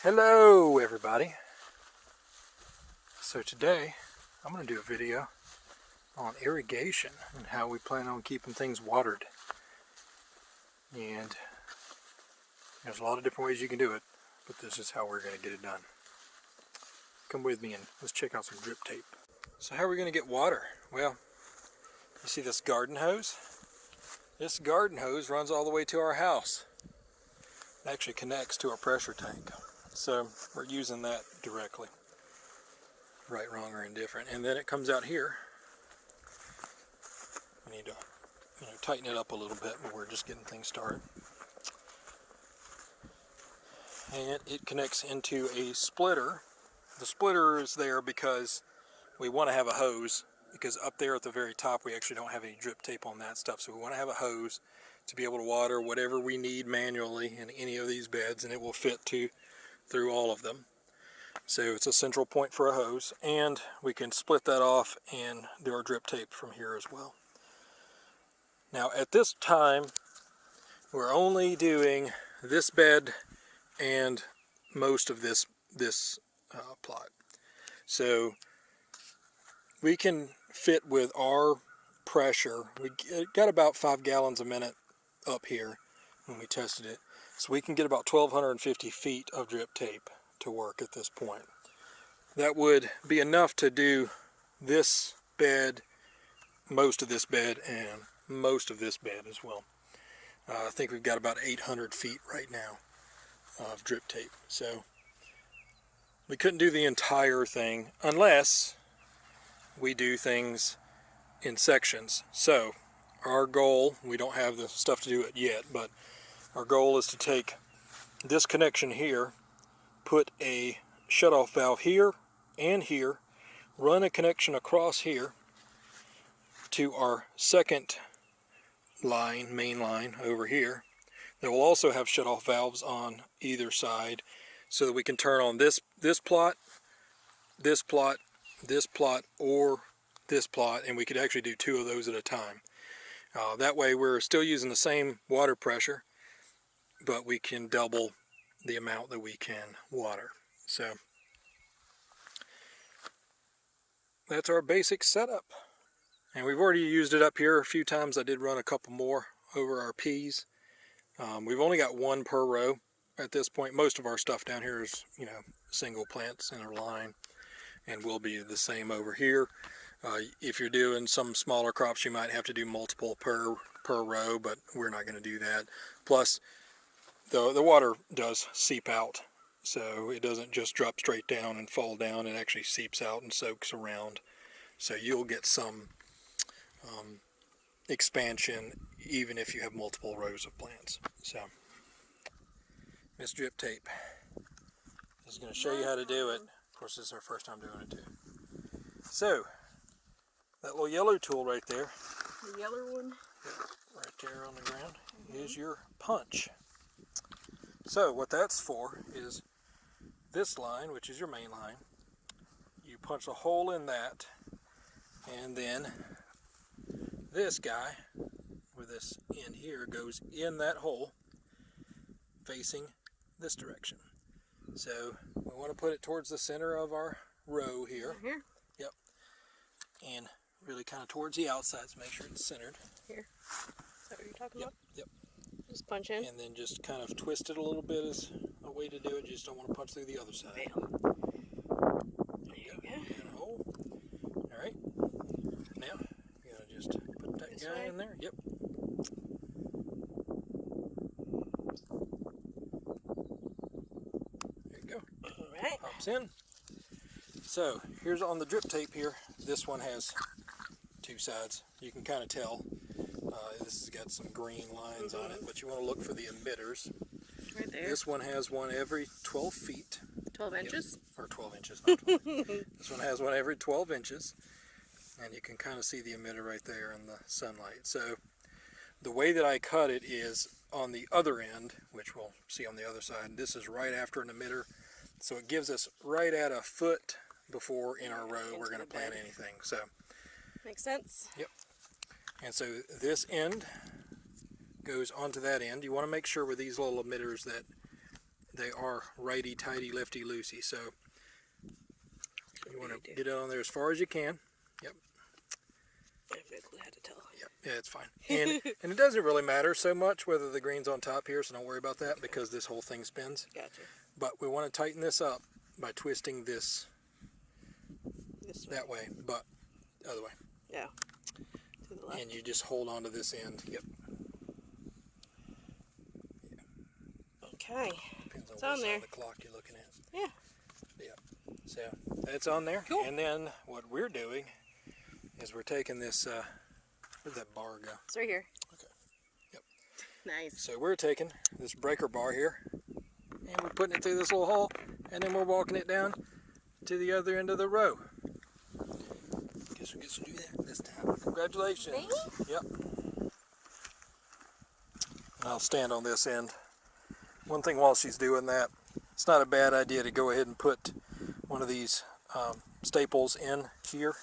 Hello everybody. So today I'm going to do a video on irrigation and how we plan on keeping things watered. And there's a lot of different ways you can do it, but this is how we're going to get it done. Come with me and let's check out some drip tape. So how are we going to get water? Well, you see this garden hose? This garden hose runs all the way to our house. It actually connects to our pressure tank. So we're using that directly. Right, wrong, or indifferent. And then it comes out here. We need to tighten it up a little bit, but we're just getting things started. And it connects into a splitter. The splitter is there because we want to have a hose, because up there at the very top we actually don't have any drip tape on that stuff. So we want to have a hose to be able to water whatever we need manually in any of these beds, and it will fit through all of them. So it's a central point for a hose, and we can split that off and do our drip tape from here as well. Now at this time we're only doing this bed and most of this plot. So we can fit with our pressure. We got about 5 gallons a minute up here when we tested it. So we can get about 1,250 feet of drip tape to work at this point. That would be enough to do this bed, most of this bed, and most of this bed as well. I think we've got about 800 feet right now of drip tape. So we couldn't do the entire thing unless we do things in sections. So our goal, we don't have the stuff to do it yet, but our goal is to take this connection here, put a shutoff valve here and here, run a connection across here to our second line, main line over here. That will also have shutoff valves on either side, so that we can turn on this plot, this plot, this plot, or this plot, and we could actually do 2 of those at a time. That way we're still using the same water pressure, but we can double the amount that we can water. So that's our basic setup. And we've already used it up here a few times. I did run a couple more over our peas. We've only got 1 per row at this point. Most of our stuff down here is, single plants in a line, and will be the same over here. If you're doing some smaller crops, you might have to do multiple per row, but we're not going to do that. Plus, the water does seep out, so it doesn't just drop straight down and fall down. It actually seeps out and soaks around, so you'll get some expansion even if you have multiple rows of plants. So Miss Drip Tape is going to show you how to do it. Of course, this is our first time doing it too. So that little yellow tool right there, the yellow one, right there on the ground, is your punch. So what that's for is this line, which is your main line. You punch a hole in that, and then this guy, where this end here, goes in that hole facing this direction. So we want to put it towards the center of our row here. Right here? Yep. And really kind of towards the outside, so make sure it's centered. Here. Is that what you're talking about? Yep. Just punch in. And then just kind of twist it a little bit is a way to do it. You just don't want to punch through the other side. Bam. There you go. And a hole. Alright. Now, you're going to just put that This guy way? in there. Yep. There you go. Alright. Pops in. So, here's on the drip tape here. This one has 2 sides. You can kind of tell. This has got some green lines on it, but you want to look for the emitters. Right there. This one has one every 12 feet. 12 inches? Or 12 inches, not 12. This one has one every 12 inches. And you can kind of see the emitter right there in the sunlight. So the way that I cut it is on the other end, which we'll see on the other side. This is right after an emitter. So it gives us right at a foot before in our row we're going to plant anything. So makes sense. Yep. And so this end goes onto that end. You want to make sure with these little emitters that they are righty-tighty, lefty-loosey. So you want to get it on there as far as you can. Yep. I have no clue how to tell. Yep. Yeah, it's fine. And it doesn't really matter so much whether the green's on top here, so don't worry about that because this whole thing spins. Gotcha. But we want to tighten this up by twisting this that way, but the other way. Yeah. To the left. And you just hold on to this end. Yep. Okay. Depends on It's what on side there. of the clock you're looking at. Yeah. Yep. So that's on there. Cool. And then what we're doing is we're taking this, where'd that bar go? It's right here. Okay. Yep. Nice. So we're taking this breaker bar here and we're putting it through this little hole and then we're walking it down to the other end of the row. Guess we get to do that this time. Congratulations. Me? Yep. And I'll stand on this end. One thing while she's doing that, it's not a bad idea to go ahead and put one of these staples in here.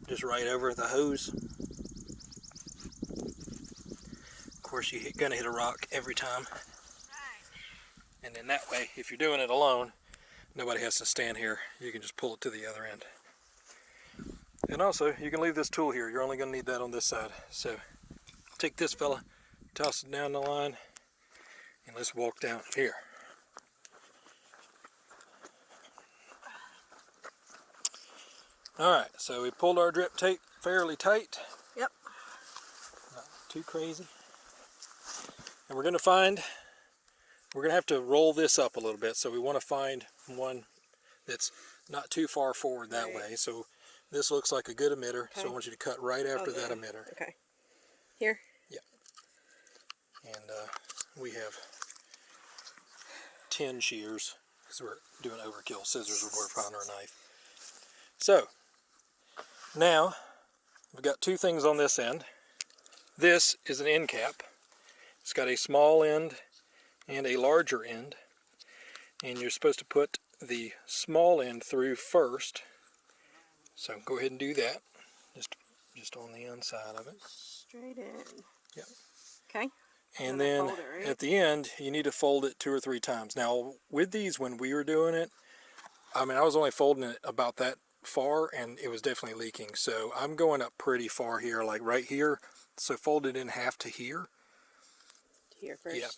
Just right over the hose. Of course, you're going to hit a rock every time. And then that way, if you're doing it alone, nobody has to stand here. You can just pull it to the other end. And also, you can leave this tool here. You're only going to need that on this side. So, take this fella, toss it down the line, and let's walk down here. Alright, so we pulled our drip tape fairly tight. Yep. Not too crazy. And we're going to have to roll this up a little bit. So we want to find one that's not too far forward that way. So this looks like a good emitter. Okay. So I want you to cut right after that emitter. Okay. Here? Yeah. And we have 10 shears because we're doing overkill. Scissors would work fine or a knife. So now we've got two things on this end. This is an end cap. It's got a small end and a larger end. And you're supposed to put the small end through first. So go ahead and do that. Just on the inside of it. Straight in. Yep. Okay. And then fold it, right? at the end, you need to fold it 2 or 3 times. Now, with these, when we were doing it, I mean, I was only folding it about that far, and it was definitely leaking. So I'm going up pretty far here, like right here. So fold it in half to here. Here first. Yep.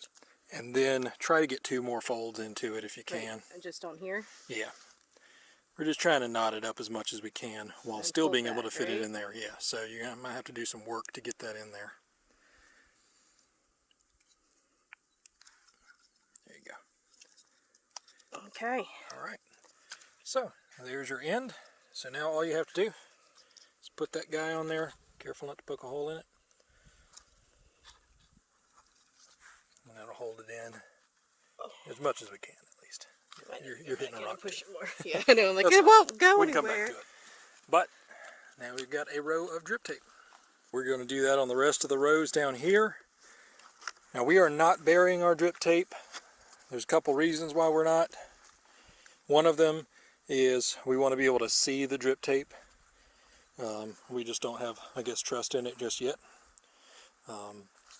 And then try to get 2 more folds into it if you can. Right. And just on here? Yeah. We're just trying to knot it up as much as we can while And still pull being able back, to fit it right? in there. Yeah. So you might have to do some work to get that in there. There you go. Okay. All right. So there's your end. So now all you have to do is put that guy on there. Careful not to poke a hole in it. And that'll hold it in as much as we can, at least. You're hitting a rock. Push it more. Yeah, I know. I'm like, That's it won't go We can come anywhere. back to it. But now we've got a row of drip tape. We're going to do that on the rest of the rows down here. Now we are not burying our drip tape. There's a couple reasons why we're not. One of them is we want to be able to see the drip tape. We just don't have, I guess, trust in it just yet.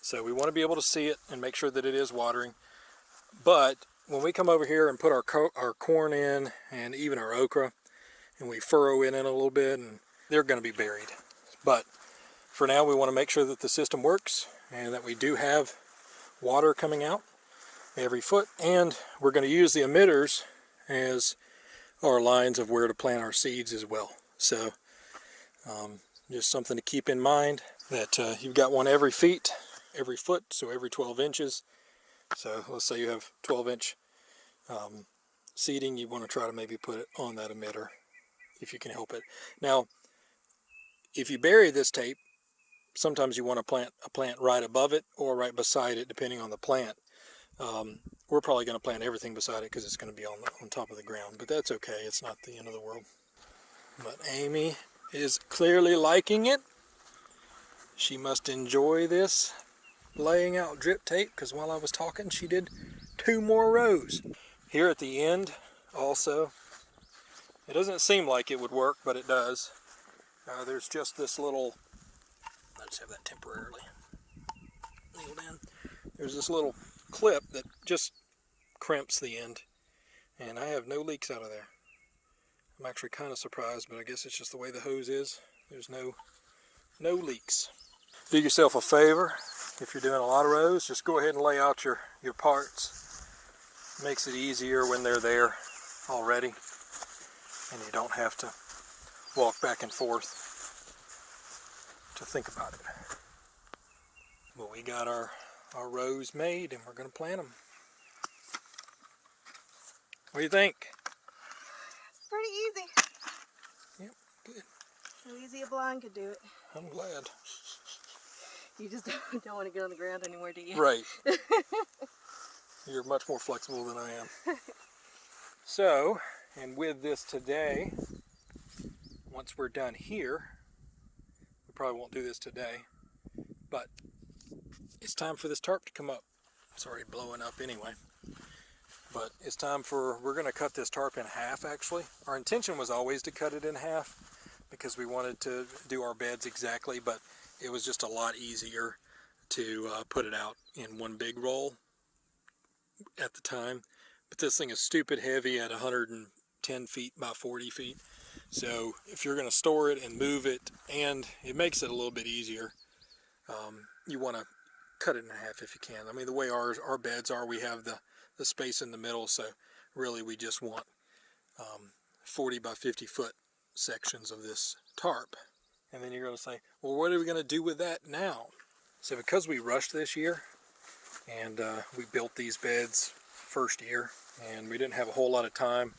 So we want to be able to see it and make sure that it is watering. But when we come over here and put our corn in and even our okra, and we furrow it in a little bit, and they're going to be buried. But for now, we want to make sure that the system works and that we do have water coming out every foot. And we're going to use the emitters as our lines of where to plant our seeds as well. So just something to keep in mind, that you've got one every foot, so every 12 inches. So let's say you have 12-inch seeding, you want to try to maybe put it on that emitter if you can help it. Now, if you bury this tape, sometimes you want to plant a plant right above it or right beside it, depending on the plant. We're probably going to plant everything beside it because it's going to be on top of the ground, but that's okay. It's not the end of the world. But Amy is clearly liking it. She must enjoy this laying out drip tape, because while I was talking, she did 2 more rows. Here at the end, also, it doesn't seem like it would work, but it does. There's just this little, I'll just have that temporarily nailed in. There's this little clip that just crimps the end, and I have no leaks out of there. I'm actually kind of surprised, but I guess it's just the way the hose is. There's no leaks. Do yourself a favor, if you're doing a lot of rows, just go ahead and lay out your parts. Makes it easier when they're there already, and you don't have to walk back and forth to think about it. Well, we got our rows made, and we're going to plant them. What do you think? It's pretty easy. Yep, good. So easy a blind could do it. I'm glad. You just don't want to get on the ground anymore, do you? Right. You're much more flexible than I am. So, and with this today, once we're done here, we probably won't do this today, but it's time for this tarp to come up. It's already blowing up anyway. But it's time we're going to cut this tarp in half actually. Our intention was always to cut it in half because we wanted to do our beds exactly, but it was just a lot easier to put it out in one big roll at the time. But this thing is stupid heavy at 110 feet by 40 feet. So if you're going to store it and move it, and it makes it a little bit easier, you want to cut it in half if you can. I mean, the way our beds are, we have the space in the middle, so really we just want 40 by 50 foot sections of this tarp. And then you're going to say, well, what are we going to do with that now? So because we rushed this year, and we built these beds first year, and we didn't have a whole lot of time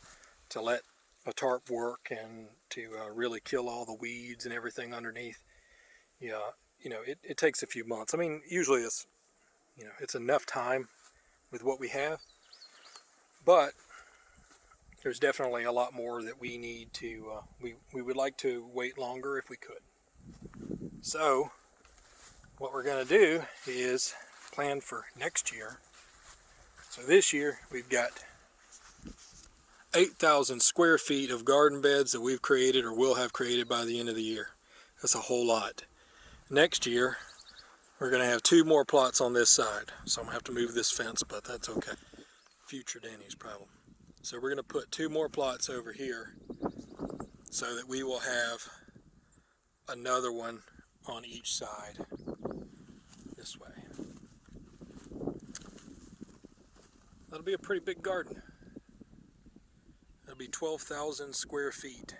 to let a tarp work and to really kill all the weeds and everything underneath. Yeah, you know, it takes a few months. I mean, usually it's, you know, it's enough time with what we have, but there's definitely a lot more that we need to, we would like to wait longer if we could. So what we're going to do is plan for next year. So this year we've got 8,000 square feet of garden beds that we've created or will have created by the end of the year. That's a whole lot. Next year we're going to have 2 more plots on this side. So I'm going to have to move this fence, but that's okay. Future Danny's problem. So we're going to put 2 more plots over here so that we will have another one on each side this way. That'll be a pretty big garden. That'll be 12,000 square feet.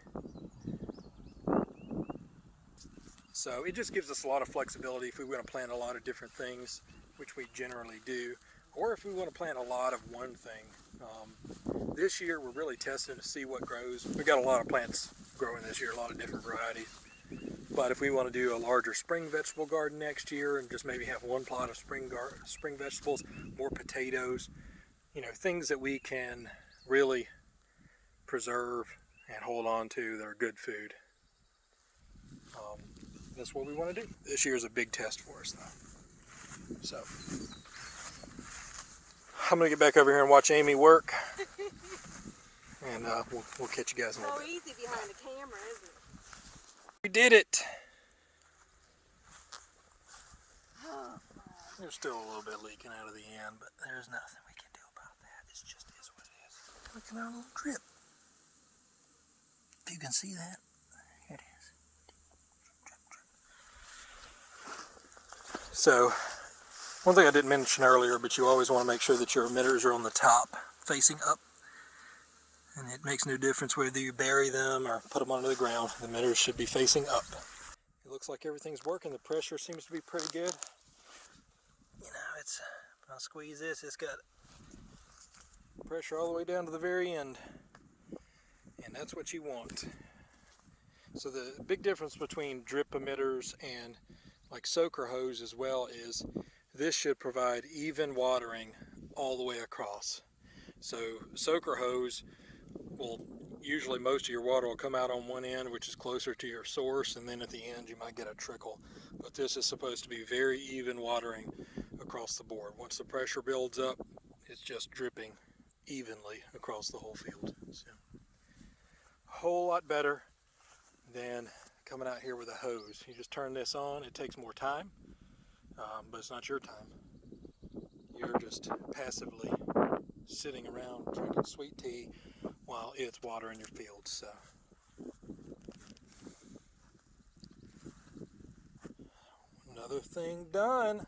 So it just gives us a lot of flexibility if we want to plant a lot of different things, which we generally do, or if we want to plant a lot of one thing. This year we're really testing to see what grows. We've got a lot of plants growing this year, a lot of different varieties. But if we want to do a larger spring vegetable garden next year and just maybe have 1 plot of spring vegetables, more potatoes, you know, things that we can really preserve and hold on to that are good food. That's what we want to do. This year is a big test for us though. So I'm going to get back over here and watch Amy work. And we'll catch you guys in a little bit. So easy behind the camera, isn't it? We did it! There's still a little bit leaking out of the end, but there's nothing we can do about that. It just is what it is. Look at our little drip. If you can see that, here it is. Drip, drip. So, one thing I didn't mention earlier, but you always want to make sure that your emitters are on the top, facing up. And it makes no difference whether you bury them or put them under the ground. The emitters should be facing up. It looks like everything's working. The pressure seems to be pretty good. You know, I'll squeeze this, it's got pressure all the way down to the very end. And that's what you want. So the big difference between drip emitters and like soaker hose as well is this should provide even watering all the way across. So soaker hose will usually, most of your water will come out on one end, which is closer to your source, and then at the end you might get a trickle. But this is supposed to be very even watering across the board. Once the pressure builds up, it's just dripping evenly across the whole field. So, a whole lot better than coming out here with a hose. You just turn this on. It takes more time, but it's not your time. you're just passively sitting around drinking sweet tea while it's watering your fields. So another thing done.